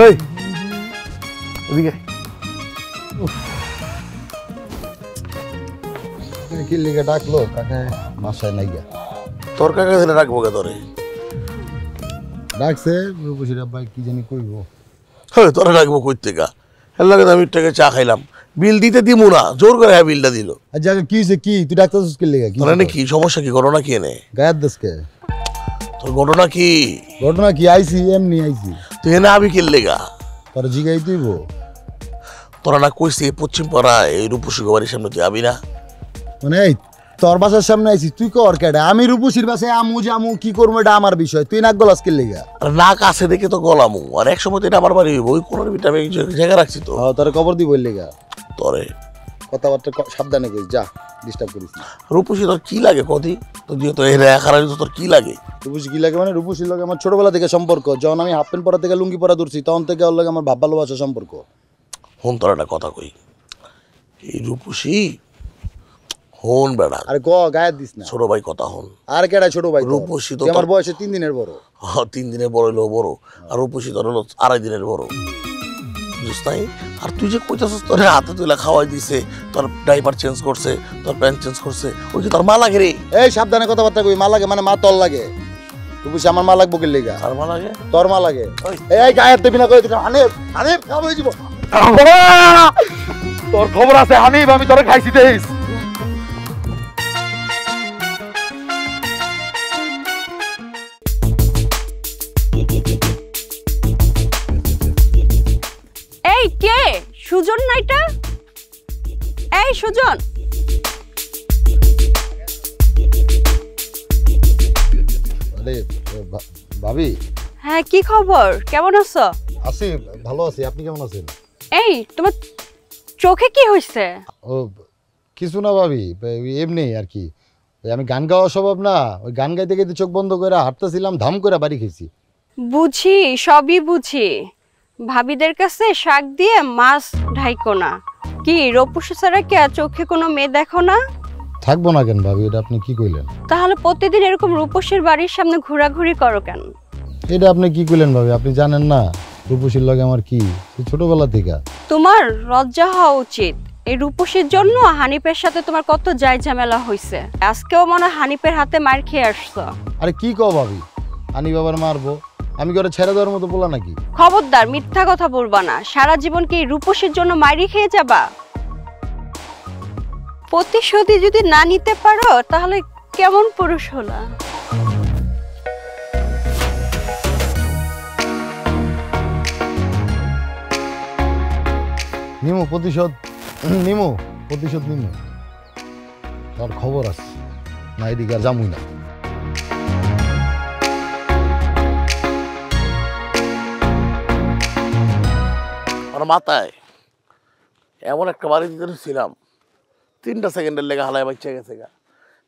এই এদিকে কি লিগে ডাকলো কাকা মাসায় নাই গা তোর কাকা দিলে রাখবো কে তোরে ডাকছে রূপসী ভাই কি জানি কইব হ্যাঁ তোরা রাখবো কই থেকে এর লাগে আমি টাকা চা খাইলাম বিল দিতে দিমু না জোর করে হ্যাঁ বিলটা দিল আচ্ছা কি হইছে কি তুই ডাকতেছিস কি লিগে কি তোরা কি সমস্যা কি ঘটনা কি এনে গায়ের দেশকে তোর ঘটনা কি ঘটনা কি আইছি এমনি আইছি তুই এনে আবি কি লেগা তোর জিগাই তুইব তোরা না কইছি পশ্চিম পাড়া এই রূপসী বাড়ির সামনে তুই আবি না মানে এই তোর বাসার সামনে আইছি তুই কর কেডা আমি রূপসীর বাসায় আমু জামু কি করবো এটা আমার বিষয় তুই নাক গলাস কি লিগা আর না কাছে দেখে তো গলামু আর এক সময় তো এটা আমার বাড়ি হইব ওই কোনার ভিতরে আমি জায়গা রাখছি তো তোর খবর দিব লিগা তোরে কথাবার্তা সাবধানে কইস যা ডিস্টার্ব করিস না রূপসী তোর কি লাগে কদি তো যেহেতু এই রেখার তোর কি লাগে রূপসী কি লাগে মানে রূপসীর লগে আমার ছোটবেলা থেকে সম্পর্ক যখন আমি হাফ প্যান্ট পরা থেকে লুঙ্গি পরা দূরছি তখন থেকে ওর লগে আমার ভাব ভালোবাসা সম্পর্ক হন তোর একটা কথা কই এই রূপসী হন বেড়া আরে গ গায়ে দিস না ছোট ভাই কথা হন আর কেডা ছোট ভাই রূপসী তো আমার বয়সে 3 দিনের বড় 3 দিনের বড় হইলো বড় আর রূপসী তোর হলো 2.5 দিনের বড় বুঝছ নাই আর তুই যে কইতাছস তোর হাতে তুইলা খাওয়াই দিছে তোর ডাইপার চেঞ্জ করছে তোর প্যান্ট চেঞ্জ করছে ওই কি তোর মা লাগে রে এই সাবধানে কথাবার্তা কই মা লাগে মানে মা তোর লাগে রূপসী আমার মা লাগবো কি লিগা আর মা লাগে তোর মা লাগে এই গায়ের দেবি না কই দিছ হানিফ হানিফ কাম হই যাব তোর খবর আছে হানিফ আমি তোরে খাইছি দেইস এই কে সুজন না এটা এই সুজন আরে ভাবি হ্যাঁ কি খবর কেমন আছো আছি ভালো আছি আপনি কেমন আছেন এই তোমার চোখে কি হইছে ও কিছু না ভাবি এমনি আর কি আমি গান গাওয়া স্বভাব না ওই গান গাইতে গাইতে চোখ বন্ধ করে হাঁটতেছিলাম ধাম করে বাড়ি খেয়েছি বুঝি সবই বুঝি ভাবিদের কাছে শাক দিয়ে মাছ ঢাইকো না কি রূপসী ছাড়া কি চোখে কোনো মেয়ে দেখো না থাকবো না কেন ভাবি এটা আপনি কি কইলেন তাহলে প্রতিদিন এরকম রূপসীর বাড়ির সামনে ঘোরাঘুরি করো কেন এটা আপনি কি কইলেন ভাবি আপনি জানেন না রূপসীর লগে আমার কি ছোটবেলা থেকে তোমার লজ্জা হওয়া উচিত এই রূপসীর জন্য হানিফের সাথে তোমার কত যাই ঝামেলা হইছে আজকেও মনে হানিফের হাতে মার খেয়ে আসছো আরে কি কও ভাবি আনি বাবার মারবো আমি কি ওরা ছেড়ে দেওয়ার মতো বলা নাকি খবরদার মিথ্যা কথা বলবা না সারা জীবন কি রূপসীর জন্য মাইরি খেয়ে যাবা প্রতিশোধী যদি না নিতে পারো তাহলে কেমন পুরুষ হলা নিমু প্রতিশোধ নিমু তার খবর আছে না এদিকে আর জামুই না আমার মাথায় এমন একটা বাড়ি দিতে ছিলাম 3টা সেকেন্ডের লেগে হালায় বাচ্চা গেছে গা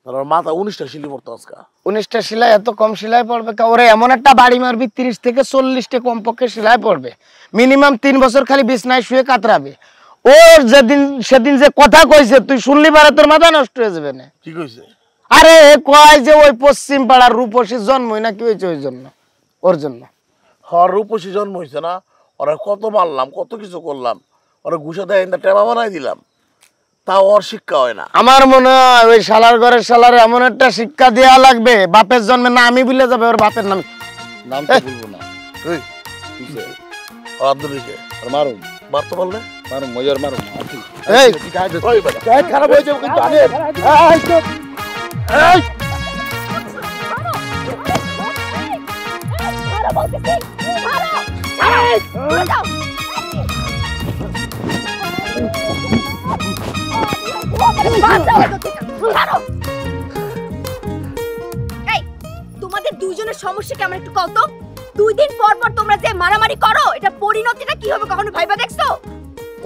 তার মাথা 19টা সিলি পড়তো আজকা 19টা সেলাই এত কম সেলাই পড়বে ওরে এমন একটা বাড়ি মারবি 30 থেকে 40টা কমপক্ষে সেলাই পড়বে মিনিমাম 3 বছর খালি বিছনায় শুয়ে কাতরাবে ওর সেদিন যে কথা কইছে তুই শুনলি পারে তোর মাথা নষ্ট হয়ে যাবে না কি কইছে আরে কয় যে ওই পশ্চিম পাড়ার রূপসীর জন্মই না কি হয়েছে ওই জন্য ওর জন্য হর রূপসী জন্ম হয়েছে না ওরা কত মারলাম কত কিছু করলাম ওরা ঘুষা দেয় টেবা বানাই দিলাম তাও ওর শিক্ষা হয় না আমার মনে হয় ওই শালার ঘরের শালার এমন একটা শিক্ষা দেওয়া লাগবে বাপের জন্মে না আমি ভুলে যাবে ওর বাপের নাম তো বলবো না এই কিসে আব্দুলকে আর মারুন মারতে পারলে মারুন মজার মারুন এই ওই বেটা গায়ে খারাপ হয়ে যাবে কিন্তু আরে এই তোমাদের দুইজনের সমস্যা কেমন একটু কও তো 2 দিন পর পর তোমরা যে মারামারি করো এটা পরিণতিটা কি হবে কখনো ভাইবা দেখছো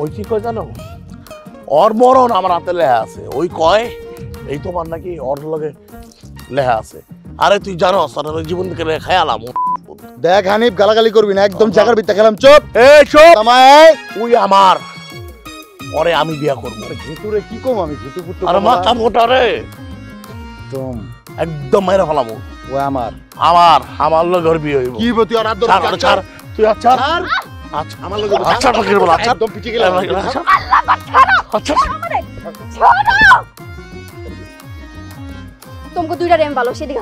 ওই কি কয় জানো ওর মরণ আমার হাতে লেখা আছে ওই কয় এই তোমার নাকি ওর লগে লেখা আছে আরে তুই জানো সারা জীবন থেকে খেয়ালাম দেখ হানিফ গালাগালি করবি না একদম জায়গার ভিতরে খেলাম চুপ এই চুপ আমায় ওই আমার ওরে আমি বিয়া করব ঘিতুরে কি কম আমি ঘিতু পুত্র আরে মাথা মোটা রে একদম একদম মেরে ফেলামু ও আমার আমার লগে বিয়ে হইব কি বতি আর আদর ছাড় তুই আর ছাড় আচ্ছা আমার লগে আচ্ছা ফকির বল আচ্ছা একদম পিছে গেলাম আচ্ছা আল্লাহ গো, ছাড়ো আচ্ছা আমারে ছাড়ো তোমাকে দুইটা রেম ভালো সেদিকে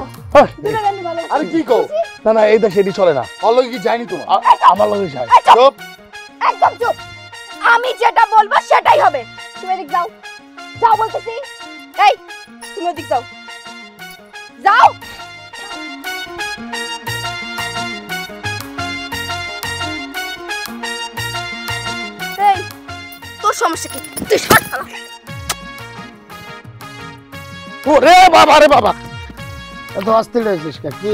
দুইটা রেম ভালো আরে কি কও না না এই দেশে এটি চলে না ওর লগে কি যায়নি তোমার আমার লগে যায় এই চুপ, চুপ একদম চুপ। আমি যেটা বলবো সেটাই হবে। তুমি এদিক যাও, যাও বলতেছি। এই তুমি ওদিক যাও, যাও। এই তোর সমস্যা কি? তুই সর শালা। ওরে বাবা রে বাবা, এত অস্থির হয়েছিস কে? কি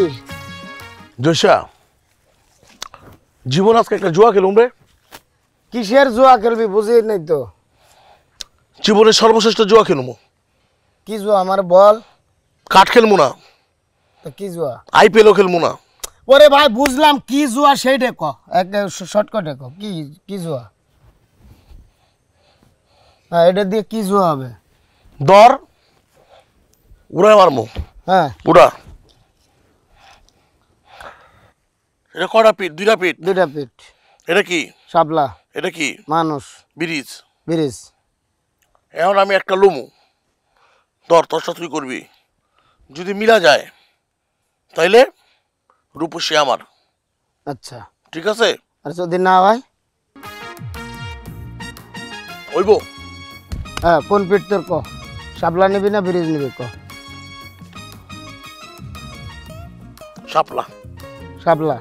জয়সা জীবন আজকে একটা জুয়া খেলুম রে। কিসের জুয়া খেলবি বুঝি নাই তো। জীবনের সর্বশ্রেষ্ঠ জুয়া খেলুম। কি জুয়া আমার বল? কাঠ খেলবো না, তো কি জুয়া? আইপিএলও খেলবো না। ওরে ভাই বুঝলাম কি জুয়া সেইটা ক, এক শর্টকাটে ক। কি কি জুয়া? হ্যাঁ এটা দিয়ে কি জুয়া হবে? দর উড়াই মারমো। হ্যাঁ উড়া। এটা কয়টা পিঠ? দুইটা পিঠ। দুইটা পিঠ। এটা কি? শাপলা। এটা কি? মানুষ। ব্রিজ। ব্রিজ। এখন আমি একটা লুমু, দর তোরটা তুই করবি। যদি মিলা যায় তাইলে রূপসী আমার। আচ্ছা ঠিক আছে? আর যদি না হয়? হইব। হ্যাঁ কোন পিঠ তোর ক? শাপলা নিবি না ব্রিজ নিবি ক? শাপলা। শাপলা।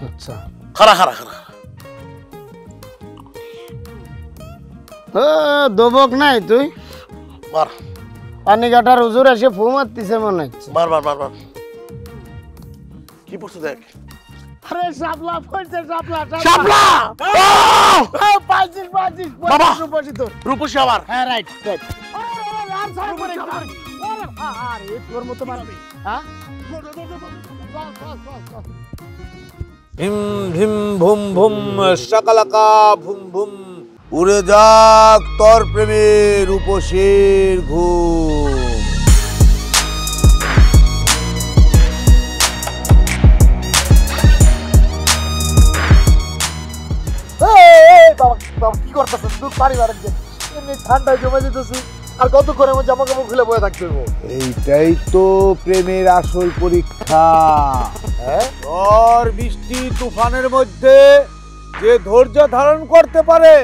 আচ্ছা খারা খারা খারা। দবক নাই তুই? মার পানি কাটার হুজুর এসে ফু মারতিছে মনে হচ্ছে। মার মার মার মার। কি পড়ছে দেখ। আরে শাপলা পড়ছে, শাপলা শাপলা! পাইছিস পাইছিস বাবা! বসি তো। রূপসী আমার। হ্যাঁ রাইট রাইট। আরে তোর মতো মারবি হ্যাঁ? হিম ভিম ভুম ভুম শাকালাকা ভুম ভুম উড়ে যাক তোর প্রেমের রূপসীর ঘুম। কি করতেছ তুই? পারি বারে এমনি ঠান্ডায় জমে যেতেছি, আর কত করে আমার জামা কাপড় খুলে বয়ে থাকতে হইব? এইটাই তো প্রেমের আসল পরীক্ষা। হ্যাঁ ঝড় বৃষ্টি তুফানের মধ্যে যে ধৈর্য ধারণ করতে পারে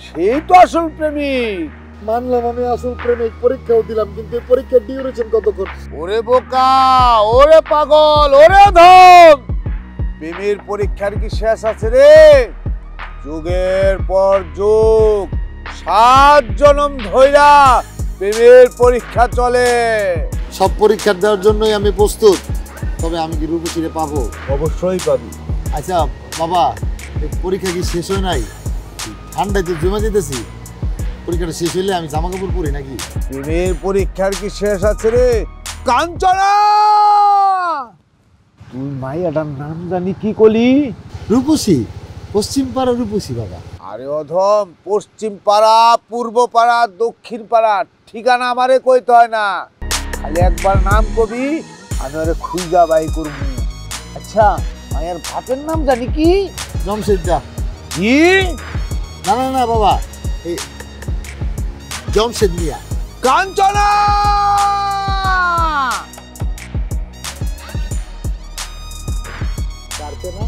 সেই তো আসল প্রেমিক। মানলাম আমি আসল প্রেমিক, পরীক্ষাও দিলাম, কিন্তু এই পরীক্ষার ডিউরেশন কতক্ষণ? ওরে বোকা, ওরে পাগল, ওরে ধম, প্রেমের পরীক্ষার কি শেষ আছে রে? যুগের পর যুগ 7 জনম ধইরা প্রেমের পরীক্ষা চলে। সব পরীক্ষা দেওয়ার জন্যই আমি প্রস্তুত, তবে আমি কি রূপসীরে পাবো? অবশ্যই পাবি। আচ্ছা বাবা, এই পরীক্ষা কি শেষ হয় নাই? ঠান্ডায় তো জমে যেতেছি, পরীক্ষাটা শেষ হইলে আমি জামা কাপড় পরি নাকি? প্রেমের পরীক্ষার কি শেষ আছে রে কাঞ্চনা? তুই মাইয়াটার নাম জানি কি কলি? রূপসী, পশ্চিম পাড়া রূপসী বাবা। আরে অধম, পশ্চিম পাড়া, পূর্ব পাড়া, দক্ষিণ পাড়া ঠিকানা আমারে কইতে হয় না, খালি একবার নাম কবি আমি ওরে খুঁজা বাই করব। আচ্ছা মায়ের ভাতের নাম জানি কি? জমশেদা। কি? না না না বাবা, এই জমশেদ মিয়া। কাঞ্চনা! পারতো না?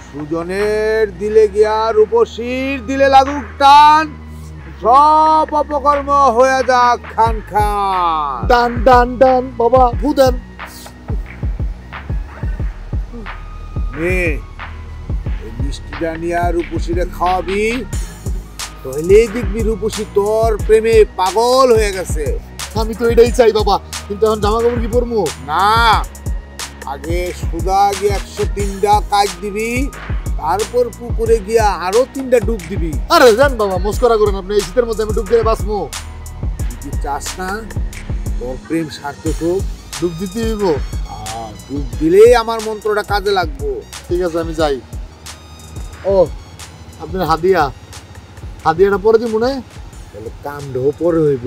সুজনের দিলে গিয়া রূপসীর দিলে লাগুক টান, সব অপকর্ম হয়ে যাক খান খান। ডান ডান ডান বাবা, ভুদেন। নে এই মিষ্টিটা নিয়ে রূপসীরে খাওয়াবি, তাহলেই দেখবি রূপসী তোর প্রেমে পাগল হয়ে গেছে। আমি তো এটাই চাই বাবা, কিন্তু এখন জামা কাপড় কি পরবো? না, আগে সুদা গিয়ে 103টা কাজ দিবি, তারপর পুকুরে গিয়া আরো 3টা ডুব দিবি। আরে জান বাবা, মস্করা করেন আপনি। এই শীতের মধ্যে আমি ডুব দিয়ে বাঁচবো? তুই কি চাস না তোর প্রেম সার্থক হোক? ডুব দিতে হইব? ডুব দিলেই আমার মন্ত্রটা কাজে লাগবো। ঠিক আছে আমি যাই। ও আপনার হাদিয়া, হাদিয়াটা পরে দিই মনে হয়। তাহলে কাম ঢো পরে হইব।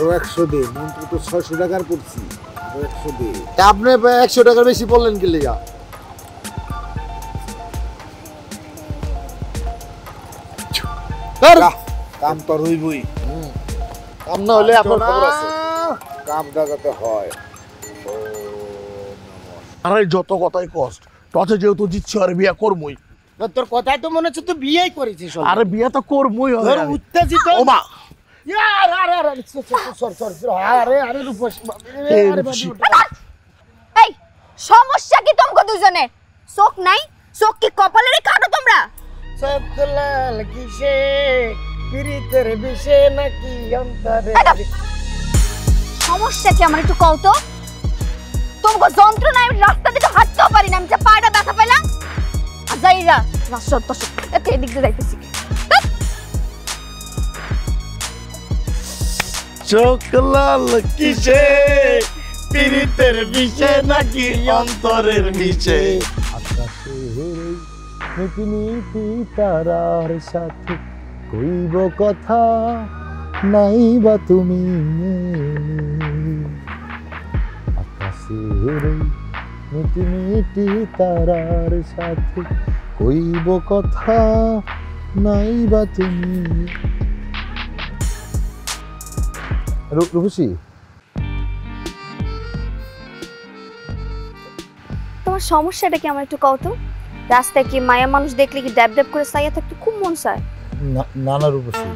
আরো 100 দে, মন্ত্র তো 600 টাকার পড়ছি, আরো 100 দে। তা আপনি 100 টাকার বেশি বললেন কি লিগা? কাম তো হইবই, কাম না হলে আপনার খবর আছে। কাম দাগাতে হয়। আরে যত কথাই কষ্ট, টচে যেহেতু জিতছি আরে বিয়া করমই। তোর কথাই তো মনে হচ্ছে তুই বিয়েই করেছিস। আরে বিয়া তো করমই হবে। তোর উত্তেজিত ও মা, এই সমস্যা কি তোমাকে দুজনের? চোখ নাই? চোখ কি কপালের কাটো তোমরা? সমস্যা কি আমার একটু কও তো? তোমাকে যন্ত্রণায় আমি রাস্তা দিকে হাঁটতেও পারি না, আমি যে পাটা ব্যথা পেলাম। যাইরা রাস্তা এতে এদিক দিয়ে যাইতেছি। চোখ লাল কিসে, পীড়িতের বিষে নাকি অন্তরের নিচে? মিটি মিটি তারার সাথে কইব কথা, নাই বা তুমি আকাশের মিটি মিটি তারার সাথে কইব কথা, নাই বা তুমি। রূপসী, তোমার সমস্যাটা কি আমার একটু কও তো? রাস্তায় কি মায়া মানুষ দেখলে কি ড্যাব ড্যাব করে চাইয়া থাকতে খুব মন চায়? না না রূপসী,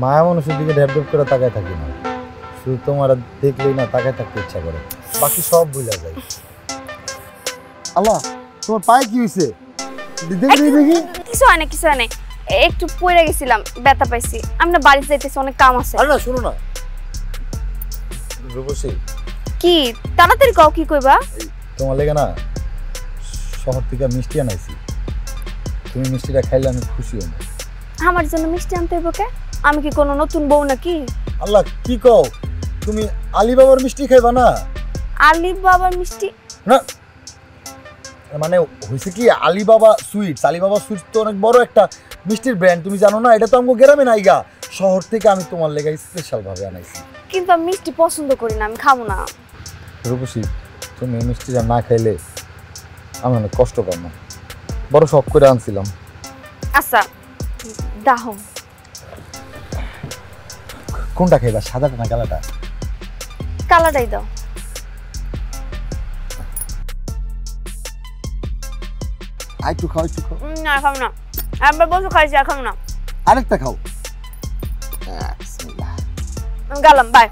মায়া মানুষের দিকে ড্যাব ড্যাব করে তাকায় থাকি না, শুধু তোমার দেখলেই না তাকায় থাকতে ইচ্ছা করে, বাকি সব ভুলে যায়। আল্লাহ, তোমার পায়ে কি হয়েছে? দেখি দেখি। কিছু হয় না, কিছু হয় না, একটু পড়ে গেছিলাম, ব্যথা পাইছি। আমরা বাড়িতে যাইতেছি, অনেক কাম আছে। আরে না, শুনো না রূপসী, কি তাড়াতাড়ি কও, কি কইবা? তোমার লেগে না শহর থেকে মিষ্টি আনাইছি, তুমি মিষ্টিটা খাইলে আমি খুশি হই। আমার জন্য মিষ্টি আনতে হইব কে? আমি কি কোনো নতুন বউ নাকি? আল্লাহ, কি কও তুমি? আলিবাবার মিষ্টি খাইবা না? আলি বাবার মিষ্টি না, মানে হয়েছে কি, আলিবাবা সুইটস, আলিবাবা সুইটস তো অনেক বড় একটা মিষ্টির ব্র্যান্ড, তুমি জানো না? এটা তো আমাকে গ্রামে নাইগা, শহর থেকে আমি তোমার লেগে স্পেশাল ভাবে আনাইছি। কিন্তু আমি মিষ্টি পছন্দ করি না, আমি খাবো না। রূপসী, তুমি এই মিষ্টিটা না খাইলে আমি অনেক কষ্ট পাব না, বড় শখ করে আনছিলাম। আচ্ছা দাও। কোনটা খাইবা, সাদাটা না কালাটা? কালাটাই দাও। একটু খাও, একটু খাও। না খাবো না, একবার বসে খাইছি, আর খাবো না। আরেকটা খাও। আমি গেলাম, বাই।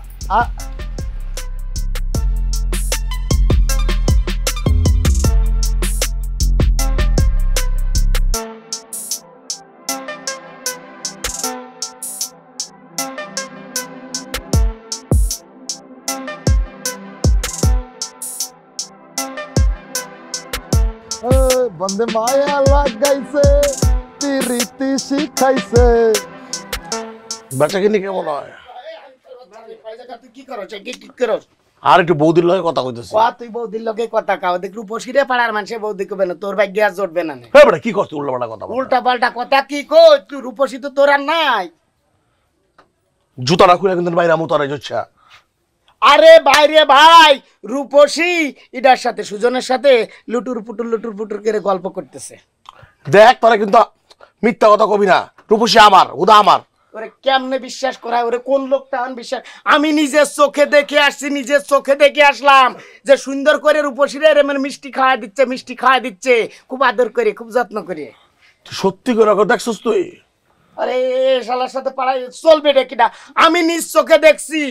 বন্দে মায়া লাগাইছে, প্রীতি শিখাইছে। বেচা কিনি কেমন হয়? তুই কি করছ? কি করছ? আর একটু বৌদির লগে কথা কইতেছি। তুই বৌদির লগে কথা কাও, দেখ রূপসীরে পাড়ার মানুষে বৌদি কবে না, তোর ভাগ্যে আর জড়বে না। হ্যাঁ বেটা, কি করছিস উল্টা পাল্টা কথা? উল্টা পাল্টা কথা কি কই? তুই রূপসী তো তোর আর নাই। জুতাটা খুলে কিন্তু বাইরে আমু তোরাই যাচ্ছে। আরে বাইরে ভাই, রূপসী ইডার সাথে সুজনের সাথে লুটুর পুটুর করে গল্প করতেছে। দেখ, তোরা কিন্তু মিথ্যা কথা কবি না। রূপসী আমার, হুদা আমার। ওরে কেমনে বিশ্বাস করা? ওরে কোন লোকটা বিশ্বাস? আমি নিজের চোখে দেখে আসছি, নিজের চোখে দেখে আসলাম যে সুন্দর করে রূপসীরে মানে মিষ্টি খাওয়া দিচ্ছে, খুব আদর করে, খুব যত্ন করে। তুই সত্যি করে দেখছিস তুই? আরে শালার সাথে পাড়ায় চলবে রে কিনা? আমি নিজ চোখে দেখছি।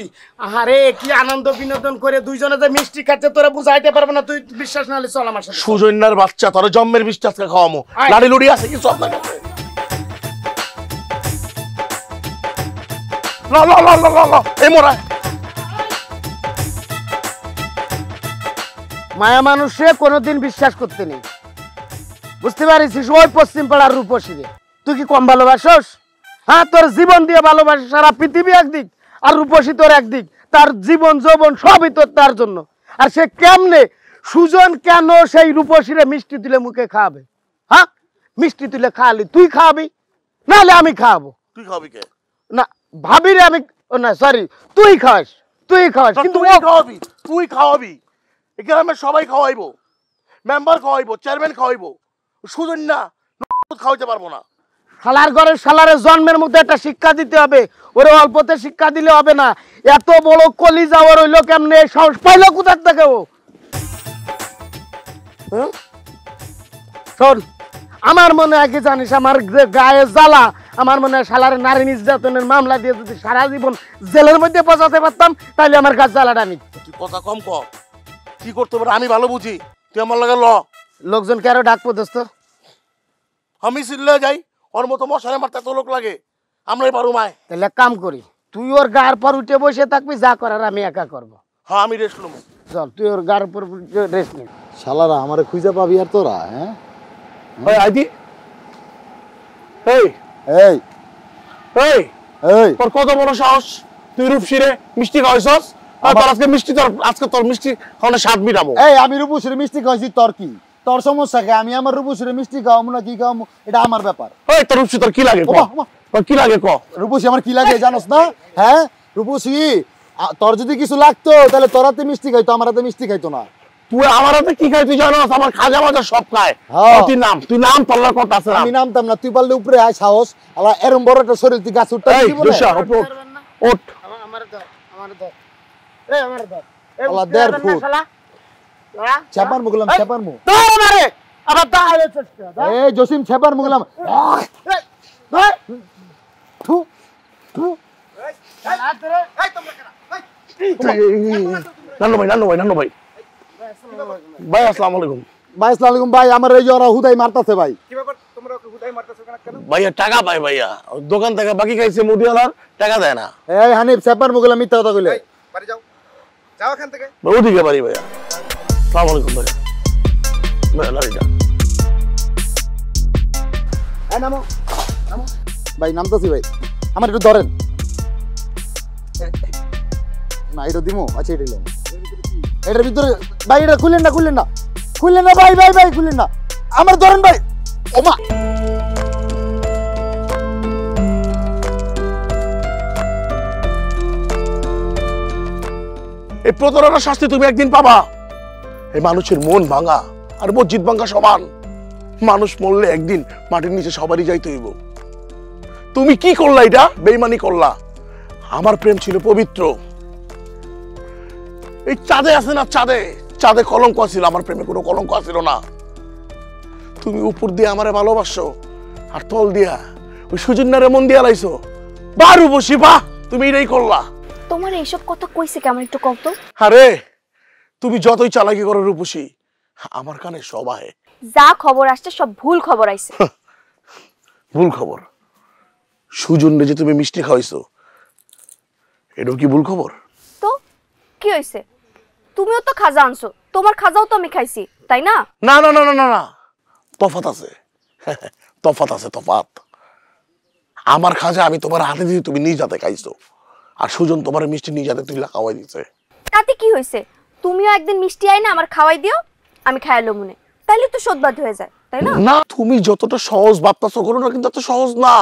আরে কি আনন্দ বিনোদন করে দুইজনে যে মিষ্টি খাচ্ছে, তোরা বুঝাইতে পারবো না। তুই বিশ্বাস না হলে চল আমার সাথে। সুজন্যার বাচ্চা, তোরা জন্মের মিষ্টি আজকে খাওয়ামো। লাড়ি লুড়ি আছে কি সব না? মায়া মানুষে কোনোদিন বিশ্বাস করতে নেই, বুঝতে পারিস? ওই পশ্চিম পাড়ার রূপসী তুই কি কম ভালোবাসস? হ্যাঁ, তোর জীবন দিয়ে ভালোবাসিস, সারা পৃথিবী একদিক, আর রূপসী তোর একদিক। তার জীবন যৌবন সবই তোর, তার জন্য। আর সে কেমনে, সুজন কেন সেই রূপসীরে মিষ্টি তুলে মুখে খাওয়াবে? হ্যাঁ, মিষ্টি তুলে খাওয়ালি তুই খাওয়াবি, নাহলে আমি খাওয়াবো। তুই খাবি কে? না ভাবি রে, আমি ও না সরি, তুই খাস কিন্তু তুই খাওয়াবি, তুই খাওয়াবি। এই গ্রামের সবাই খাওয়াইবো, মেম্বার খাওয়াইবো, চেয়ারম্যান খাওয়াইবো, সুজন না খাওয়াইতে পারবো না। শালার ঘরের শালারের জন্মের মধ্যে একটা শিক্ষা দিতে হবে, ওরে অল্পতে শিক্ষা দিলে হবে না। এত বড় কলিজা ওর হইলো কেমনে, সাহস পাইলো কোথার থেকে ও? হ্যাঁ? শোন, আমার মনে হয় কি জানিস, আমার যে গায়ে জ্বালা, আমার মনে হয় শালার নারী নির্যাতনের মামলা দিয়ে যদি সারা জীবন জেলের মধ্যে পচাতে পারতাম তাহলে আমার গাছ জ্বালাটা নিত। তুই কথা কম কর, কি করতে পারে আমি ভালো বুঝি, তুই আমার লাগে ল। লোকজনকে আরো ডাকবো দোস্ত। আমি সিল্লে যাই, ওর মতো মশারে মারতে এত লোক লাগে, আমরাই পারু মায়। তাহলে এক কাম করি, তুই ওর গার পর উঠে বসে থাকবি, যা করার আমি একা করবো। হ্যাঁ আমি রেস্ট নেবো। চল তুই ওর গার উপর রেস্ট নে। শালারা আমারে খুঁজে পাবি আর তোরা? হ্যাঁ ওই আইদি, এই এই এই এই তোর কত বড় সাহস, তুই রূপসীরে মিষ্টি খাওয়াইছস? আর তোর আজকে মিষ্টি, আজকে তোর মিষ্টি খাওয়ানো স্বাদ মিটাবো। এই আমি রূপসীরে মিষ্টি খাইছি, তোর কি? তোর সমস্যা কে? আমি আমার রূপসীরে মিষ্টি খাওয়াবো না কি খাওয়াবো এটা আমার ব্যাপার। ওই তোর রূপসী তোর কি লাগে ক? ওমা, ওমা। তোর কি লাগে ক? রূপসী আমার কি লাগে জানোস না? হ্যাঁ রূপসী, তোর যদি কিছু লাগতো তাহলে তোর হাতে মিষ্টি খাইতো, আমার হাতে মিষ্টি খাইতো না। তুই আমার হাতে কি খাই তুই জানোস? আমার খাজা মাজা সব খায়। হ্যাঁ। তুই নাম পাল্লা কত আছে? আমি নামতাম না, তুই পারলে উপরে আয়, সাহস। আল্লাহ এরম বড় একটা শরীর, তুই গাছ উঠতে এই দিবি দুশা না? ওঠ ওঠ। আমার ধর, আমার ধর, এই আমার ধর। আল্লাহ, 1.5 ফুট। ছেপার মুগলাম, ছেপার মু। ধর আমারে, আবার দাঁড়ায় চেষ্টা। এই জসিম ছেপার মুগলাম। ধর। থু থু। নান্নু ভাই ভাই আসসালামু আলাইকুম। ভাই আসসালামু আলাইকুম। ভাই আমার এই যে ওরা হুদাই মারতাছে ভাই। ভাইয়া টাকা পাই, ভাইয়া দোকান থেকে বাকি খাইছে, মুদিওয়ালার টাকা দেয় না। এই হানিফ ছেপার মুগলাম মিথ্যা কথা কইলে। ওদিকে বাড়ি ভাইয়া। আসসালামু আলাইকুম ভাইয়া। ভাইয়া লাড়িটা এই নামো নামো। ভাই নামতাছি ভাই, আমার একটু ধরেন না। এটা দিমো, আচ্ছা এটা দিলাম। এটার ভিতরে ভাই, এটা খুললেন না, খুললেন না, খুললেন না ভাই, ভাই ভাই খুললেন না, আমার ধরেন ভাই। ওমা এই প্রতারণার শাস্তি তুমি একদিন পাবা। এই মানুষের মন ভাঙা আর মসজিদ ভাঙা সমান। মানুষ মরলে একদিন মাটির নিচে সবারই যাইতে হইব। তুমি কি করলা? এটা বেইমানি করলা। আমার প্রেম ছিল পবিত্র। এই চাঁদে আছে না, চাঁদে কলঙ্ক ছিল, আমার প্রেমে কোনো কলঙ্ক ছিল না। তুমি উপর দিয়ে আমারে ভালোবাসো আর তল দিয়া ওই সুজন্যারে মন দিয়া লাইছো। বারু বসি বা তুমি এটাই করলা। তোমার এইসব কথা কইছে কেমন একটু কও তো? আরে তুমি যতই চালাকি করো রূপসী, আমার কানে সব আহে। যা খবর আসছে সব ভুল খবর আইছে। ভুল খবর? সুজনরে যে তুমি মিষ্টি খাওয়াইছো, এটাও কি ভুল খবর? তো কি হইছে? তুমিও তো খাজা আনছো, তোমার খাজাও তো আমি খাইছি, তাই না? না না না না না না, তফাত আছে। তফাত আছে, তফাত। আমার খাজা আমি তোমার হাতে দিয়েছি, তুমি নিজ হাতে খাইছো। আর সুজন তোমার মিষ্টি নিজ হাতে তুইলা খাওয়াই দিছে। তাতে কি হইছে? তুমিও একদিন মিষ্টি আই না আমার খাওয়াই দিও, আমি খাইলো মনে, তাইলে তো শোধবাদ হয়ে যায়, তাই না? না, তুমি যতটা সহজ ভাবতাছো করো না, কিন্তু এত সহজ না।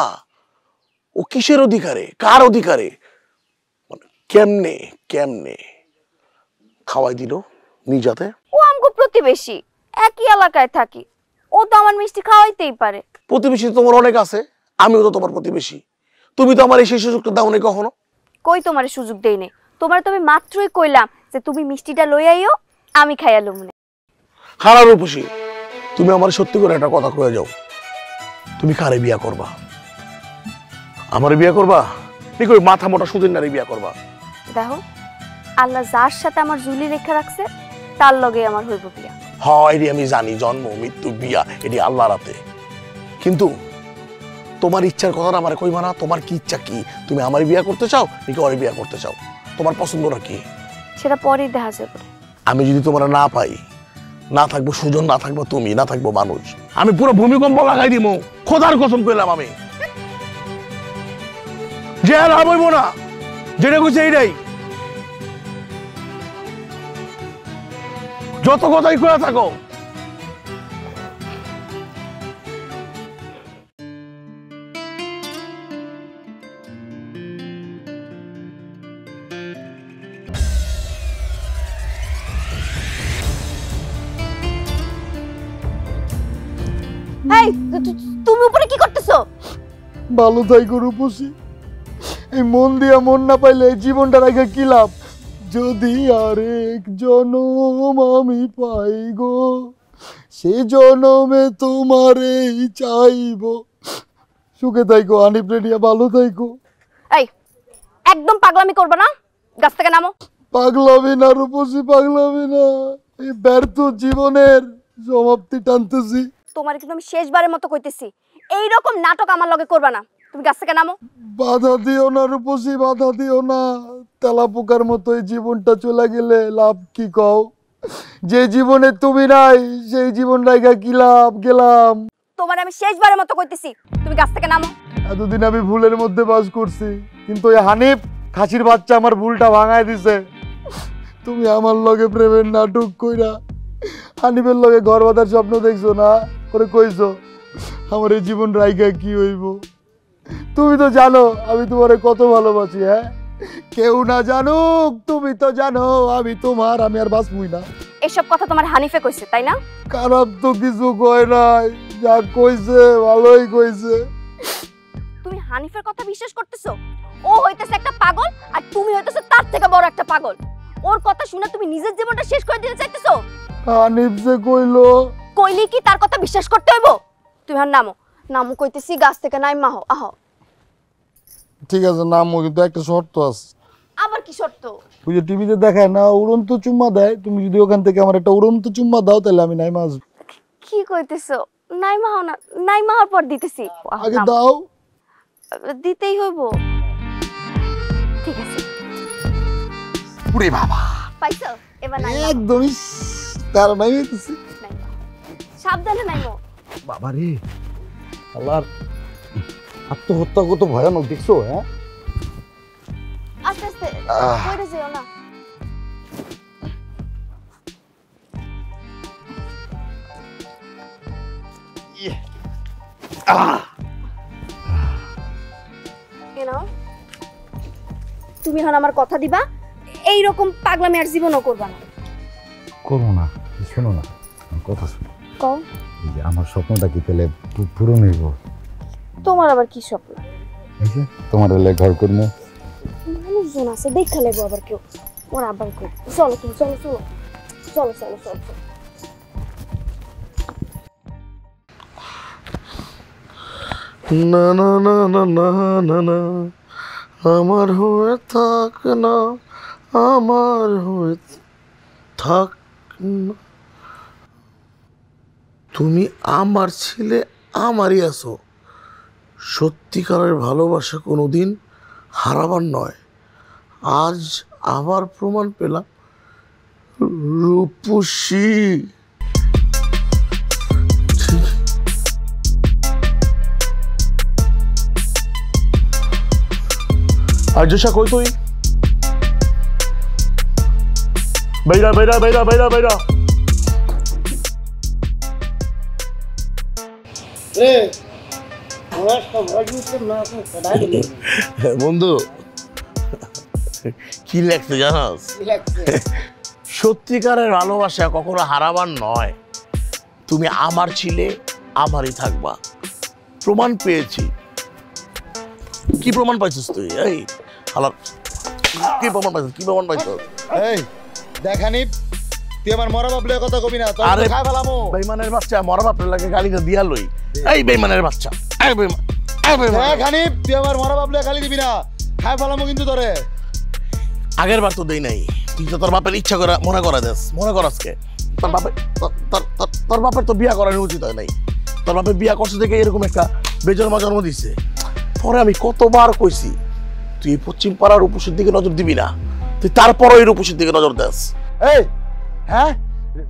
ও কিসের অধিকারে, কার অধিকারে, মানে কেমনে কেমনে খাওয়াই দিল নিজ হাতে? ও আমগো প্রতিবেশী, একই এলাকায় থাকি, ও তো আমার মিষ্টি খাওয়াইতেই পারে। প্রতিবেশী তো তোমার অনেক আছে, আমিও তো তোমার প্রতিবেশী। তুমি তো আমার এই সেই সুযোগটা দাও নাই কখনো। কই তোমারে সুযোগ দেই নাই? তোমার তো আমি মাত্রই কইলাম যে তুমি মিষ্টিটা লই আইও, আমি খাইয়ালো মনে। খারাপ রূপসী, তুমি আমার সত্যি করে একটা কথা কয়ে যাও। তুমি কারে বিয়া করবা? আমার বিয়া করবা নাকি ওই মাথা মোটা সুদিনারে বিয়া করবা? দেখো, আল্লাহ যার সাথে আমার জুলি রেখা রাখছে তার লগে আমার হইব বিয়া। হয় রে, আমি জানি জন্ম মৃত্যু বিয়া এটি আল্লাহর হাতে। কিন্তু তোমার ইচ্ছার কথাটা আমার কইবা না। তোমার কি ইচ্ছা? কি তুমি আমার বিয়া করতে চাও নাকি ওরে বিয়া করতে চাও? তোমার পছন্দটা কি? সেটা পরেই দেখা যাবে। আমি যদি তোমার না পাই, না থাকবো সুজন, না থাকবো তুমি, না থাকবো মানুষ, আমি পুরো ভূমিকম্প লাগাই দিব। খোদার কসম কইলাম আমি, যে আর হইব না। যেটা কইছে এইটাই। যত কথাই কয়ে থাকো। এই তুমি উপরে কি করতেছো? ভালো থাইকো রূপসী। এই মন দিয়া মন না পাইলে এই জীবনটা রেখে কি লাভ? যদি আরেক জনম আমি পাই গো, সে জনমে তোমারেই চাইবো। সুখে থাইকো হানিফ রেডিয়া, ভালো থাইকো। এই একদম পাগলামি করবে না, গাছ থেকে নামো। পাগলামি না রূপসী, পাগলামি না। এই ব্যর্থ জীবনের সমাপ্তি টানতেছি। তোমার কিন্তু আমি শেষবারের মতো কইতেছি, এইরকম নাটক আমার লগে করবে না। তুমি গাছ থেকে নামো। বাধা দিও না রূপসী, বাধা দিও না। তেলা পোকার মতো এই জীবনটা চলে গেলে লাভ কি কও? যে জীবনে তুমি নাই সেই জীবন রাইগা কি লাভ? গেলাম। তোমার আমি শেষবারের মতো কইতেছি, তুমি গাছ থেকে নামো। এতদিন আমি ভুলের মধ্যে বাস করছি, কিন্তু এই হানিফ খাসির বাচ্চা আমার ভুলটা ভাঙায় দিছে। তুমি আমার লগে প্রেমের নাটক কইরা হানিফের লগে ঘর বাঁধার স্বপ্ন দেখছো না, করে কইছো আমার এই জীবন রাইগা কি হইব? তুমি তো জানো আমি তোমারে কত ভালোবাসি। হ্যাঁ, কেউ না জানুক, তুমি তো জানো আমি তোমার, আমি আর বাঁচবই না। এসব কথা তোমার হানিফে কইছে তাই না? খারাপ তো কিছু কয় নাই, যা কইছে ভালোই কইছে। তুমি হানিফের কথা বিশ্বাস করতেছো? ও হইতেছে একটা পাগল আর তুমি হইতেছো তার থেকে বড় একটা পাগল। ওর কথা শুনে তুমি নিজের জীবনটা শেষ করে দিতে চাইতেছো? হানিফ যে কইলো, কইলি কি তার কথা বিশ্বাস করতে হইব? তুমি আর নামো, নামো কইতেছি, গাছ থেকে নাইমা হও। আহ ঠিক আছে নামো, কিন্তু একটা শর্ত আছে। আবার কি শর্ত? ওই যে টিভিতে দেখায় না উড়ন্ত চুম্মা দেয়, তুমি যদি ওখান থেকে আমার একটা উড়ন্ত চুম্মা দাও তাহলে আমি নাইমা আসবো। কি কইতেছো? নাইমা হও না, নাইমা হওয়ার পর দিতেছি। আগে দাও। দিতেই হইব। ঠিক আছে, পুরে বাবা পাইছো? এবার নাইমা একদমই তার নাই হইতেছে। নাইমা সাবধানে নাইমো। বাবা রে, আল্লাহর আত্মহত্যা কত ভয়ানক দেখছো? হ্যাঁ, আস্তে আস্তে পড়ে যেও না। তুমি এখন আমার কথা দিবা, এইরকম পাগলামি আর জীবনও করবা না। করবো না। শোনো না, কথা শোনো। কও। আমার স্বপ্নটা কি তাহলে পূরণ হইব? তোমার আবার কি স্বপ্ন? এই যে তোমার এলে ঘর করবো। মানুষজন আছে দেখা লাগবো আবার কেউ। ওর আবার কই, চলো তুমি, চলো চলো চলো চলো চলো চলো। না না না না না না না, আমার হয়ে থাক না, আমার হয়ে থাক না। তুমি আমার ছেলে, আমারই আছো। সত্যিকারের ভালোবাসা কোনোদিন হারাবার নয়। আজ আবার প্রমাণ পেলাম রূপসী। আর জোসা কই তুই? বাইরা বাইরা বাইরা বাইরা বাইরা। বন্ধু কি লাগছে জানাস? সত্যিকারের ভালোবাসা কখনো হারাবার নয়। তুমি আমার ছিলে, আমারই থাকবা। প্রমাণ পেয়েছি। কি প্রমাণ পাইছিস তুই? এই হালার, কি প্রমাণ পাইছিস? কি প্রমাণ পাইছিস? এই দেখ হানিফ, তুই আমার মরা বাপ লয়ে কথা কবি না। আরে খাই ফেলামো। বেঈমানের বাচ্চা, মরা বাপের লাগে গালিটা দিয়া লই। এই বেঈমানের বাচ্চা, এই বেঈমান, এই বেঈমান। দেখ হানিফ, তুই আমার মরা বাপ লয়ে গালি দিবি না, খাই ফেলামো কিন্তু তোরে। আগের বার তো দেই নাই, তুই তো তোর বাপের ইচ্ছা করে মনে করা দেস। মনে কর আজকে তোর বাপের, তোর বাপের তো বিয়া করার উচিত হয় নাই। তোর বাপের বিয়া করছে দেখে এরকম একটা বেজন্মা জন্ম দিচ্ছে। পরে আমি কতবার কইছি তুই এই পশ্চিম পাড়ার রূপসীর দিকে নজর দিবি না, তুই তারপরও এই রূপসীর দিকে নজর দেস। এই হ্যাঁ,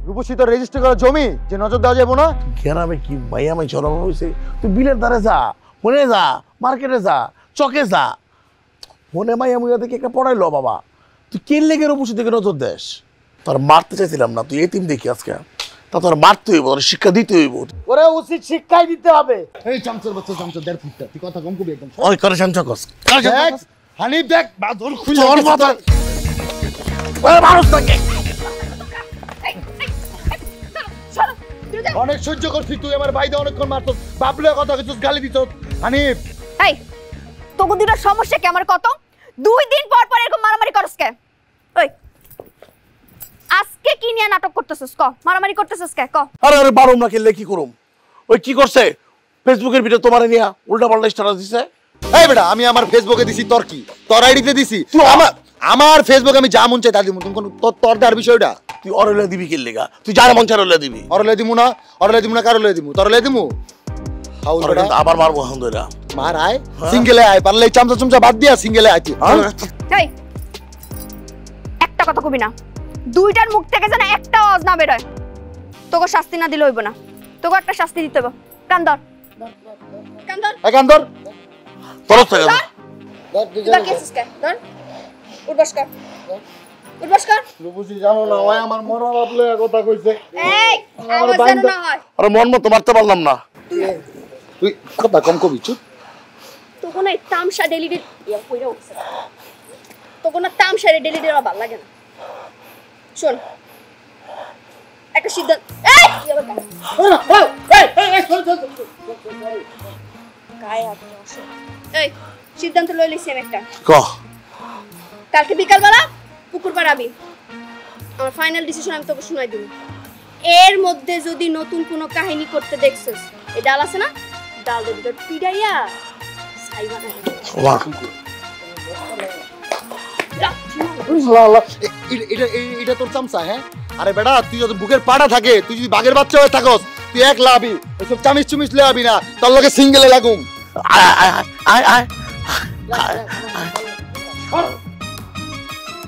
রূপসী তো রেজিস্টার করা জমি, যে নজর দেওয়া যাবো না? গ্রামে কি মাইয়া মাই জন্ম হয়েছে? তুই বিলের ধারে যা, মনে যা, মার্কেটে যা, চকে যা, মনে মাইয়া মুইয়া দেখে একটা পড়াইলো বাবা। তুই কে লেগে রূপসীর দিকে নজর দেস? তোর মারতে চাইছিলাম না, তুই এতিম দেখি আজকে। তা তোর মারতে হইব, তোর শিক্ষা দিতে হইব। ওরে উচিত শিক্ষাই দিতে হবে। এই চামচের বাচ্চা, চামচের 1.5 ফুটটা, তুই কথা কম কবি একদম। ওই করে শামচা কস, করে শামচা দেখ কস। হানিফ, দেখ বাদর খুলে তোর মাথা ওই মানুষ থাকে। অনেক সহ্য করছি, তুই আমার ভাইদা অনেকক্ষণ মারছস, বাবলুয়া কথা কইছস, গালি দিছস। হানিফ এই তোকে দুটো সমস্যা কি আমার কত? 2 দিন পর পর এরকম মারামারি করস কে? ওই আজকে কি নিয়ে নাটক করতেছস ক? মারামারি করতেছস কে ক? আরে আরে বারুম না খেললে কি করুম? ওই কি করছে ফেসবুকের ভিডিও তোমারে নিয়া উল্টা পাল্টা স্ট্যাটাস দিছে। এই বেটা, আমি আমার ফেসবুকে দিছি, তোর কি? তোর আইডিতে দিছি। আমার ফেসবুকে আমি যা মন চাই তা দিমু। তুমি কোন তোর দার বিষয়টা তুই অরলে দিবি কি লেগা? তুই যার মন চায় অরলে দিবি। অরলে দিমু না, অরলে দিমু না, কারলে দিমু, তোরলে দিমু। হাউল তোরে বেটা কিন্তু আবার মারবো এখন ধইরা। মার আয়, সিঙ্গেলে আয়, পারলে এই চামচা চামচা বাদ দিয়া সিঙ্গেলে আয় তুই। এই একটা কথা কবি না, দুইটার মুখ থেকে যেন একটা আওয়াজ না বের হয়। তোকে শাস্তি না দিলে হইব না, তোকে একটা শাস্তি দিতে হবে। কান ধর, কান ধর, এই কান ধর, তরফ থেকে ধর কেসিস কে ধর, উঠবস কর, উঠবস কর। বুঝি জানো না, ওই আমার মরা বাবলে কথা কইছে। এই আওয়াজ যেন না হয়। আরে মন মতো মারতে পারলাম না। তুই কথা কম কবি, চুপ। তোকে না তামসা ডেলিডি ইয়া কইরা উঠছে, তোকে না তামসা ডেলিডি আর ভালো লাগে না। শোন একটা সিদ্ধান্ত, এই গায়ে হাত দিও। এই সিদ্ধান্ত লই লইছি আমি একটা। ক কালকে বিকালবেলা পুকুর পাড়াবি, আমার ফাইনাল ডিসিশন আমি তোকে শোনাই দিব। এর মধ্যে যদি নতুন কোনো কাহিনী করতে দেখছিস, এই ডাল আছে না, ডাল দুটো পিড়াইয়া সাইবা না। এটা তোর চামচা? হ্যাঁ আরে বেটা, তুই যদি বুকের পাড়া থাকে, তুই যদি বাঘের বাচ্চা হয়ে থাকস, তুই এক লাভি, এসব চামিচ চুমিচ লাভি না, তোর লগে সিঙ্গেলে লাগুম। আয় আয় আয় আয়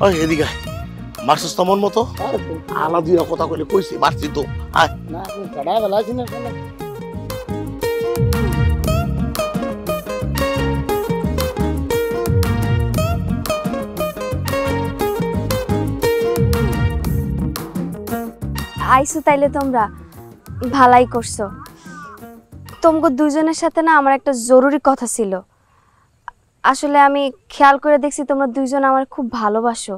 ওই এদিকে মারছিস তো মন মতো। আলা দুইয়া কথা কইলে কইছি মারছি তো। আয় না তুমি কাটা বেলাছি না কেন? আইসো তাইলে তোমরা ভালাই করছো। তোমগো দুজনের সাথে না আমার একটা জরুরি কথা ছিল। আসলে আমি খেয়াল করে দেখছি তোমরা দুইজন আমার খুব ভালোবাসো,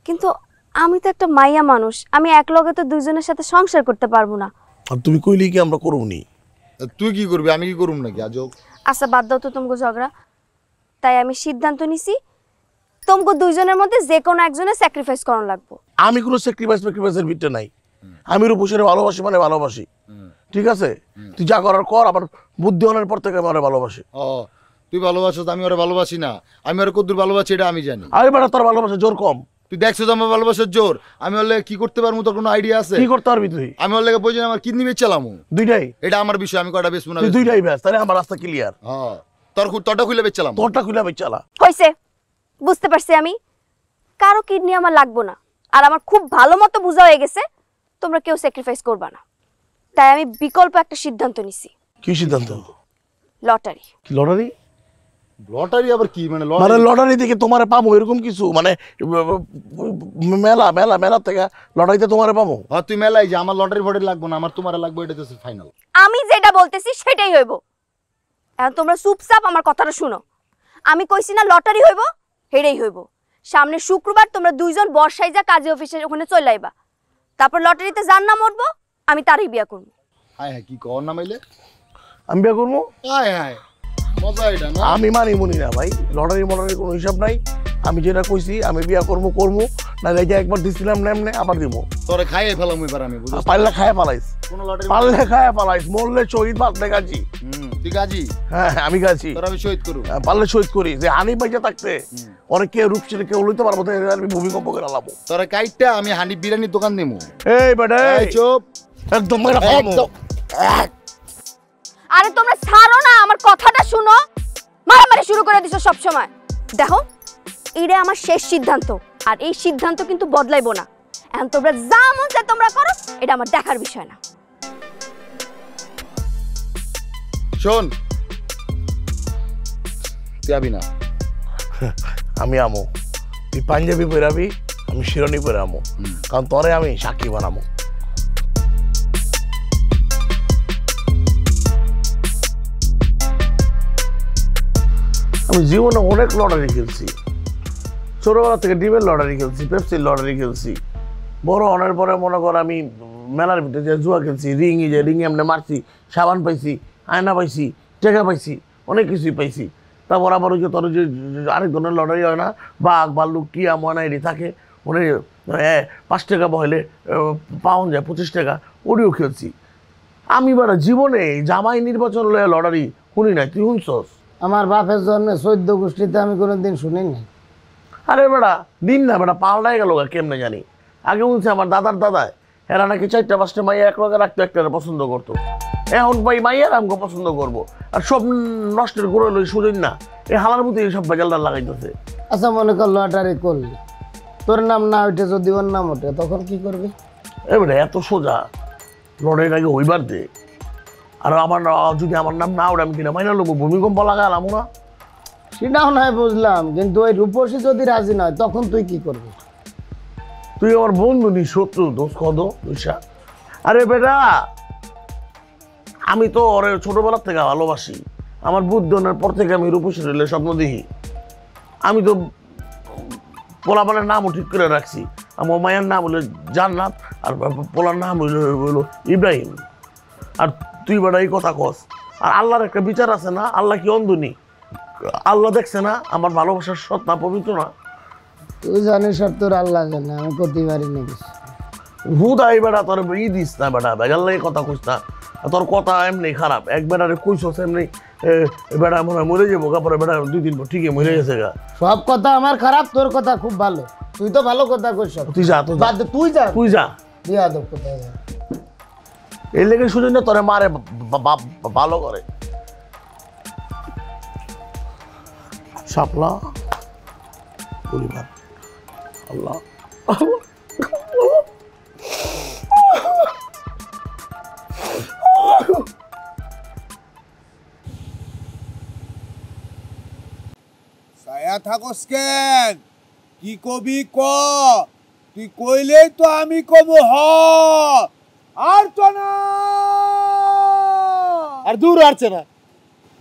কিন্তু আমি তো একটা মাইয়া মানুষ, আমি একলগে তো দুইজনের সাথে সংসার করতে পারবো না। আর তুমি কইলি কি আমরা করবনি? তুই কি করবি, আমি কি করুম নাকি? আজব। আচ্ছা বাদ দাও তো তোমগো ঝগড়া। তাই আমি সিদ্ধান্ত নিছি তোমগো দুইজনের মধ্যে যে কোনো একজনের স্যাক্রিফাইস করানো লাগবো। আমি কোনো স্যাক্রিফাইসের ভিতরে নাই। আমি রূপসীরে ভালোবাসি মানে ভালোবাসি, ঠিক আছে? তুই যা করার কর, আমার বুদ্ধি হওয়ার পর থেকে আমি ওরে ভালোবাসি। ও তুই ভালোবাসো, আমি ওরে ভালোবাসি না। আমি ওরে কদ্দুর ভালোবাসি এটা আমি জানি। আরে বেটা তোর ভালোবাসা জোর কম। তুই দেখছো তো আমার ভালোবাসার জোর। আমি ওর লেগে কি করতে পারবো তোর কোনো আইডিয়া আছে? কি করতে পারবি তুই? আমি ওর লেগে বলছি আমার কিডনি বেচালাম, দুইটাই। এটা আমার বিষয়, আমি কয়টা বেচবো না। তুই দুইটাই ব্যাস, তাহলে আমার রাস্তা ক্লিয়ার। হ্যাঁ তোরটা খুলে বেচালাম। তোরটা খুলে বেচালা হইছে, বুঝতে পারছি আমি। কারো কিডনি আমার লাগবো না, আর আমার খুব ভালো মতো বোঝা হয়ে গেছে তোমরা কেউ স্যাক্রিফাইস করবা না। তাই আমি বিকল্প একটা সিদ্ধান্ত নিছি। কি সিদ্ধান্ত? লটারি। কি লটারি? লটারি আবার কি? মানে মানে লটারি থেকে তোমারে পাবো এরকম কিছু? মানে মেলা মেলা মেলা থেকে লটারিতে তোমারে পাবো? হ্যাঁ তুই মেলাই যে আমার লটারি ফটারি লাগবো না, আমার তোমারে লাগবে, এটা তো ফাইনাল। আমি যেটা বলতেছি সেটাই হইব। এখন তোমরা চুপচাপ আমার কথাটা শুনো। আমি কইছি না লটারি হইব, হেডেই হইব। সামনে শুক্রবার তোমরা দুইজন বর্ষায় যা কাজী অফিসের ওখানে চলে আইবা। তারপর লটারিতে যার নাম উঠবো আমি তারই বিয়া করবো। হ্যাঁ হ্যাঁ, কি কর না মাইলে আমি বিয়া করবো? হ্যাঁ হ্যাঁ, মজা এটা না? আমি মানি মুনি না ভাই, লটারি মটারির কোনো হিসাব নাই। আমি যেটা কইছি আমি বিয়া করবো করবো, না যে একবার দিছিলাম নেমনে আবার দিব। তোরে খাইয়ে ফেলাম এবার আমি, বুঝছ? পারলে খায় পালাইস, কোন লটারি পারলে খায় পালাইস, মরলে শহীদ বাদলে গাছি। তুই গাজি? হ্যাঁ আমি গাছি। তোর আমি শহীদ করব, পারলে শহীদ করি। যে হানি বাইজা থাকতে অনেক কেউ রূপসীরে কেউ লইতে পারবো, আমি ভূমিকম্প করে আলাবো। তোরে কাইটটা আমি হানি বিরিয়ানির দোকান দেবো। এই বেটা চুপ, একদম মেরা ফালামো। আরে তোমরা ছাড়ো না, আমার কথাটা শুনো। মারামারি শুরু করে দিছো সব সময়। দেখো এইটা আমার শেষ সিদ্ধান্ত, আর এই সিদ্ধান্ত কিন্তু বদলাইবো না। এখন তোমরা যা মন চায় তোমরা করো, এটা আমার দেখার বিষয় না। শোন তুই আবি না? আমি আমো, তুই পাঞ্জাবি পরাবি, আমি শিরোনি পরে আমো, কারণ তোরে আমি সাক্ষী বানাবো। আমি জীবনে অনেক লটারি খেলছি, ছোটবেলা থেকে ডিমের লটারি খেলছি, পেপসির লটারি খেলছি। বড় অনেক পরে মনে কর আমি মেলার ভিতরে যে জুয়া খেলছি, রিং এমনি মারছি, সাবান পাইছি, আয়না পাইছি, টাকা পাইছি, অনেক কিছুই পাইছি। তারপর আবার ওই যে তোর যে আরেক ধরনের লটারি হয় না, বাঘ ভাল্লুক টিয়া ময়না এটি থাকে, ওনে 5 টাকা বহলে পাউন্ড যায় 25 টাকা, ওটিও খেলছি। আমি বেটা জীবনে জামাই নির্বাচন লয়ে লটারি শুনি নাই, তুই শুনছস? আমার বাপের জন্মে 14 গোষ্ঠীতে আমি কোনোদিন শুনি নাই। আরে বেটা দিন না বেটা পাল্টাই গেল কেমনে জানি। আগে বলছে আমার দাদার দাদায় এরা নাকি 4-5টা মাইয়া এক লগে রাখতো, একটা পছন্দ করতো। এখন ভাই মাইয়ার আমাকে পছন্দ করবো, আর সব নষ্টের করে লই সুযোগ না, এই হালার মতো এইসব বেজালদার লাগাইতেছে। আচ্ছা মনে কর লটারি করলি, তোর নাম না ওইটা যদি ওর নাম ওঠে তখন কি করবি? এবারে এত সোজা লড়াইটাকে হইবার দে। আর আমার যদি আমার নাম না ওঠে আমি কিনা মাইনা লোক ভূমিকম্প লাগালাম না। সেটাও নয় বুঝলাম, কিন্তু ওই রূপসী যদি রাজি নয় তখন তুই কি করবি? তুই আমার বন্ধু নি, শত্রু, দোষ কদ দুইসা। আরে বেটা আমি তো ওরে ছোটবেলার থেকে ভালোবাসি, আমার বুদ্ধনের পর থেকে আমি রূপসী রেলে স্বপ্ন দেখি। আমি তো পোলাপানের নামও ঠিক করে রাখছি, আমার মায়ের নাম হলো জান্নাত আর পোলার নাম হইল ইব্রাহিম। আর তুই বেটা এই কথা কস, আর আল্লাহর একটা বিচার আছে না, আল্লাহ কি অন্ধনি? আল্লাহ দেখছে না আমার ভালোবাসার সৎ না পবিত্র না? তুই জানিস আর তোর আল্লাহ জানে, আমি করতে পারি না কিছু। হুদাই বেটা তোর দিস না বেটা, বেগার লাগে কথা কইস না। তোর কথা এমনি খারাপ, এক বেটারে কইছস এমনি বেটা মনে হয় মরে যাবো, কাপড়ে বেটা 2-3 বার ঠিকই মরে গেছে গা। সব কথা আমার খারাপ, তোর কথা খুব ভালো, তুই তো ভালো কথা কইস। তুই যা, তুই যা বিয়াদব কোথায় যা। এই লেগে সুযোগ না তোরে মারে ভালো করে। শাপলা পরিবার আল্লাহ ছায়া থাকস কেন? কি কবি ক, তুই কইলেই তো আমি কব হ। আর তো না, আর দূর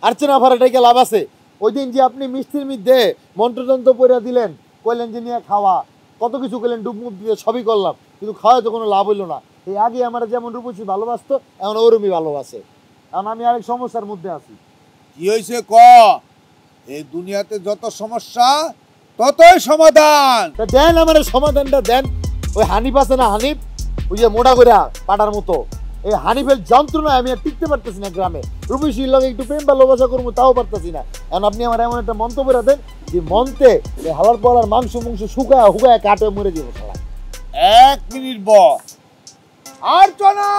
আর্চনা ভাড়াটাই লাভ আছে। ওই দিন যে আপনি মিষ্টির মধ্যে মন্ত্রতন্ত্র পড়া দিলেন, কইলেন যে নিয়ে খাওয়া, কত কিছু করলেন, ডুবমুখ দিয়ে সবই করলাম, কিন্তু খাওয়া তো কোনো লাভ হইলো না। এই আগে আমার যেমন রূপসী ভালোবাসতো, এখন ওরমই ভালোবাসে। এখন আমি আরেক সমস্যার মধ্যে আছি। কি হয়েছে ক? এই দুনিয়াতে যত সমস্যা ততই সমাধান। তা দেন আমার সমাধানটা দেন। ওই হানিফ আছে না, হানিফ, ওই যে মোটা করে পাটার মতো, এই হানিফের যন্ত্রণায় আমি আর টিকতে পারতেছি না গ্রামে। রূপসীর লগে একটু প্রেম ভালোবাসা করবো তাও পারতেছি না। এখন আপনি আমার এমন একটা মন্তব্য দেন যে মন্তে হালার পলার মাংস শুকায় হুকায় কাটে মরে যাবো সারা। 1 মিনিট বস। আর তো না,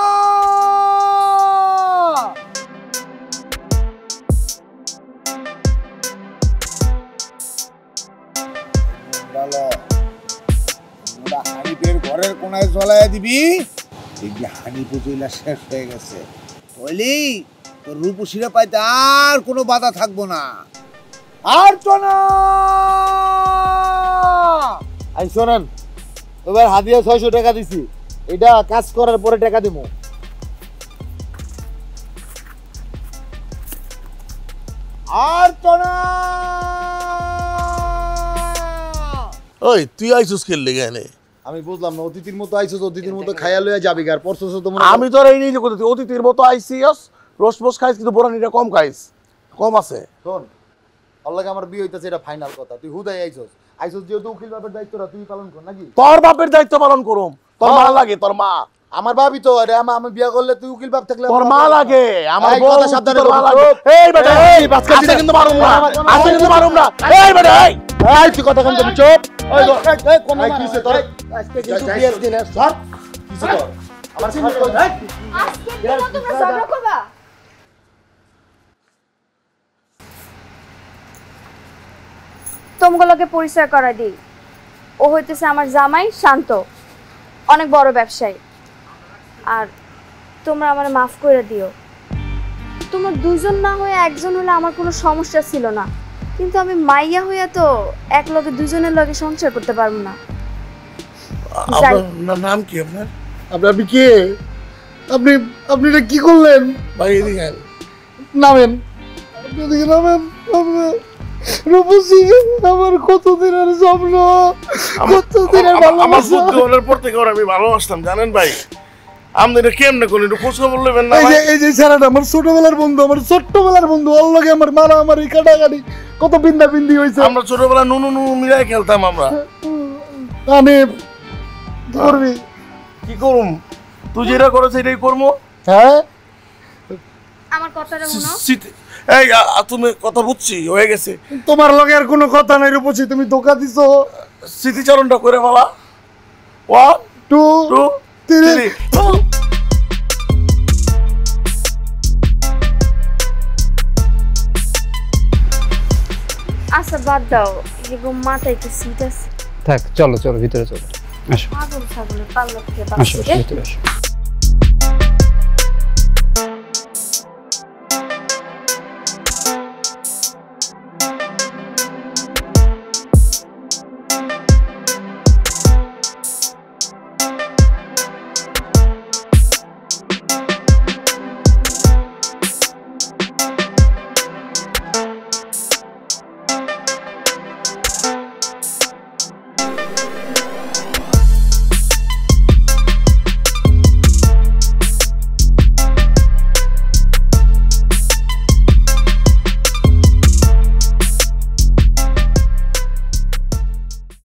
হানিফের ঘরের কোনায় জ্বলাইয়া দিবি, দেখবি হানিফ জইলা শেষ হয়ে গেছে। বলি তোর রূপসীরা পাইতে আর কোনো বাধা থাকবো না। আর তো না, আই শোনেন, এবার হাদিয়া 600 টাকা দিছি, এটা কাজ করার পরে টাকা দিব। আর তো না। ওই তুই আইছস কে লেগে এনে? আমি বুঝলাম না, অতিথির মতো আইছস, অতিথির মতো খাইয়া লইয়া যাবি আর পরছস তো মনে। আমি তোর এই নিয়ে কথা, অতিথির মতো আইছিস, রোজ খাইস, কিন্তু বোরানিটা কম খাইস, কম আছে। শোন, আল্লাহকে আমার বিয়ে হইতাছে, এটা ফাইনাল কথা। তুই হুদাই আইছস যেহেতু উকিল বাপের দায়িত্বটা তুই পালন কর নাকি? তোর বাপের দায়িত্ব পালন করুম। তোর মা লাগে, তোর মা আমার ভাবি তো। আরে আমি বিয়ে করলে তুই উকিল বাপ থাকলে তোর মা লাগে, আমার বউ কথা সাবধানে তোর মা বল। লাগে। এই বেটা, এই আজকে কিন্তু মারুম না, আজকে কিন্তু মারুম না। এই বেটা, এই তুই কথা কম করবি, চুপ। এই কোন কিসে তোর আজকে কিন্তু বিয়ের দিন সব কিসে তোর আমার আজকে দিনও তোমরা ঝগড়া করবা? তোমগুলোকে পরিচয় করা দিই, ও হইতেছে আমার জামাই শান্ত, অনেক বড় ব্যবসায়ী। আর তোমরা আমার মাফ করে দিও, তোমরা দুজন না হয়ে একজন হলে আমার কোনো সমস্যা ছিল না, কিন্তু আমি মাইয়া হইয়া তো এক লগে দুজনের লগে সংসার করতে পারবো না। আপনার নাম কি? আপনার আপনি কে? আপনি এটা কি করলেন? ভাই এদিকে আয়। নামেন, আপনি এদিকে নামেন। রূপসী আমার কতদিনের স্বপ্ন, কতদিনের আমার ভালোবাসা। বুদ্ধি হওয়ার পর থেকে ওর আমি ভালোবাসতাম, জানেন ভাই। আমাদের এটা কেমনে করলেন একটু খোঁজ খবর নেবেন না ভাই? এই যে ছেলেটা আমার ছোটবেলার বন্ধু, আমার ছোট্টবেলার বন্ধু, ওর লগে আমার মারামারি কাটাকাটি কত বিন্দা বিন্দি হয়েছে। আমরা ছোটবেলা নুনু নুনু মিলাই খেলতাম আমরা। আমি কি করবি? কি করুম? তুই যেটা করো সেটাই করবো। হ্যাঁ আমার কথাটা শুনো। এই তুমি কথা বুঝছি হয়ে গেছে। তোমার লগে আর কোনো কথা নাই রূপসী, তুমি ধোকা দিছো। স্মৃতিচারণটা করে বলা। 1 2 2 3 আচ্ছা বাদ দাও, এগো মাথায় একটু সিট আছে। থাক, চলো চলো ভিতরে চলো। আসো পাগল ছাগলের পাল্লা থেকে আসো বাঁচি রে। ভিতরে আসো।